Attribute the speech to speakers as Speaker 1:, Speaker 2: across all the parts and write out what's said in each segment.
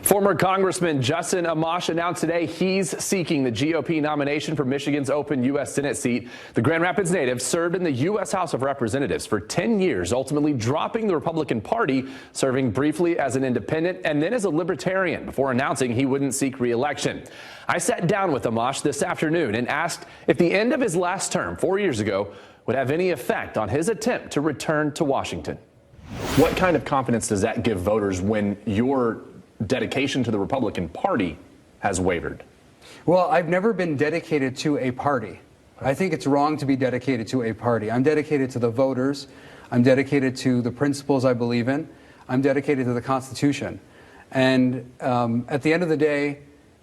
Speaker 1: Former Congressman Justin Amash announced today he's seeking the GOP nomination for Michigan's open U.S. Senate seat. The Grand Rapids native served in the U.S. House of Representatives for 10 years, ultimately dropping the Republican Party, serving briefly as an independent and then as a Libertarian before announcing he wouldn't seek re-election. I sat down with Amash this afternoon and asked if the end of his last term 4 years ago would have any effect on his attempt to return to Washington. What kind of confidence does that give voters when your dedication to the Republican Party has wavered?
Speaker 2: Well, I've never been dedicated to a party. I think it's wrong to be dedicated to a party. I'm dedicated to the voters. I'm dedicated to the principles I believe in. I'm dedicated to the Constitution. And at the end of the day,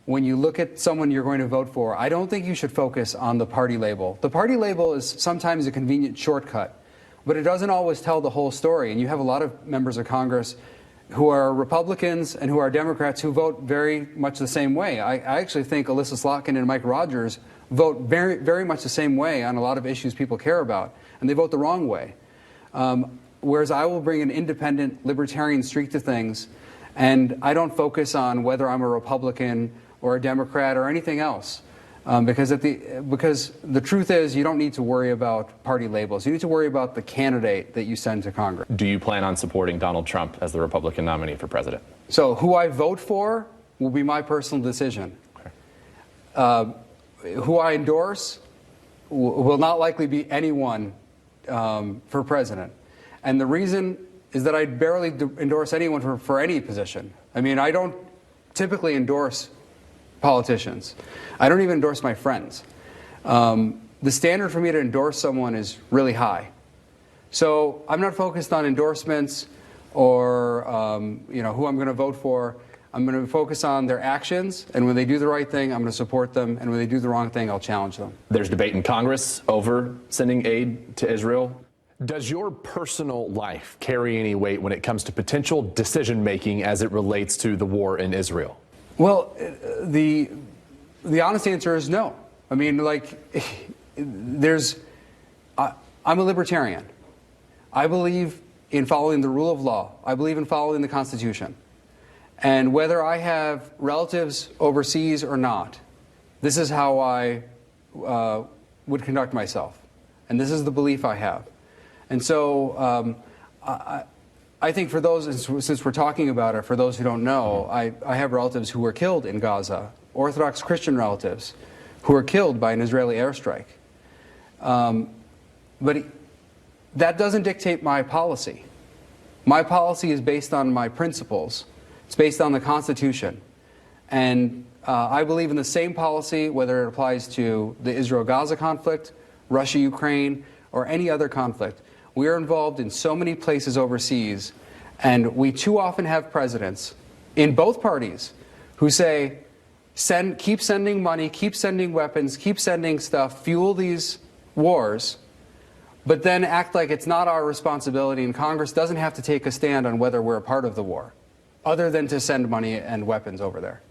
Speaker 2: when you look at someone you're going to vote for, I don't think you should focus on the party label. The party label is sometimes a convenient shortcut, but it doesn't always tell the whole story. And you have a lot of members of Congress who are Republicans and who are Democrats who vote very much the same way. I actually think Alyssa Slotkin and Mike Rogers vote very, very much the same way on a lot of issues people care about, and they vote the wrong way. Whereas I will bring an independent, libertarian streak to things, and I don't focus on whether I'm a Republican or a Democrat or anything else. Because the truth is, you don't need to worry about party labels. You need to worry about the candidate that you send to Congress.
Speaker 1: Do you plan on supporting Donald Trump as the Republican nominee for president?
Speaker 2: So who I vote for will be my personal decision. Okay. Who I endorse will not likely be anyone for president. And the reason is that I barely endorse anyone for any position. I mean, I don't typically endorse politicians. I don't even endorse my friends. The standard for me to endorse someone is really high. So I'm not focused on endorsements or who I'm going to vote for. I'm going to focus on their actions, and when they do the right thing, I'm going to support them, and when they do the wrong thing, I'll challenge them.
Speaker 1: There's debate in Congress over sending aid to Israel. Does your personal life carry any weight when it comes to potential decision-making as it relates to the war in Israel?
Speaker 2: Well, the honest answer is no. I mean, I'm a libertarian. I believe in following the rule of law. I believe in following the Constitution. And whether I have relatives overseas or not, this is how I would conduct myself. And this is the belief I have. And so I think for those, since we're talking about it, for those who don't know, I have relatives who were killed in Gaza, Orthodox Christian relatives who were killed by an Israeli airstrike. But that doesn't dictate my policy. My policy is based on my principles. It's based on the Constitution. And I believe in the same policy, whether it applies to the Israel-Gaza conflict, Russia-Ukraine, or any other conflict. We are involved in so many places overseas, and we too often have presidents in both parties who say, keep sending money, keep sending weapons, keep sending stuff, fuel these wars, but then act like it's not our responsibility, and Congress doesn't have to take a stand on whether we're a part of the war, other than to send money and weapons over there.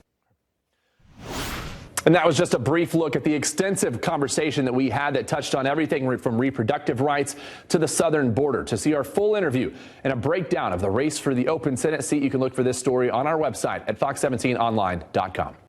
Speaker 1: And that was just a brief look at the extensive conversation that we had that touched on everything from reproductive rights to the southern border. To see our full interview and a breakdown of the race for the open Senate seat, you can look for this story on our website at fox17online.com.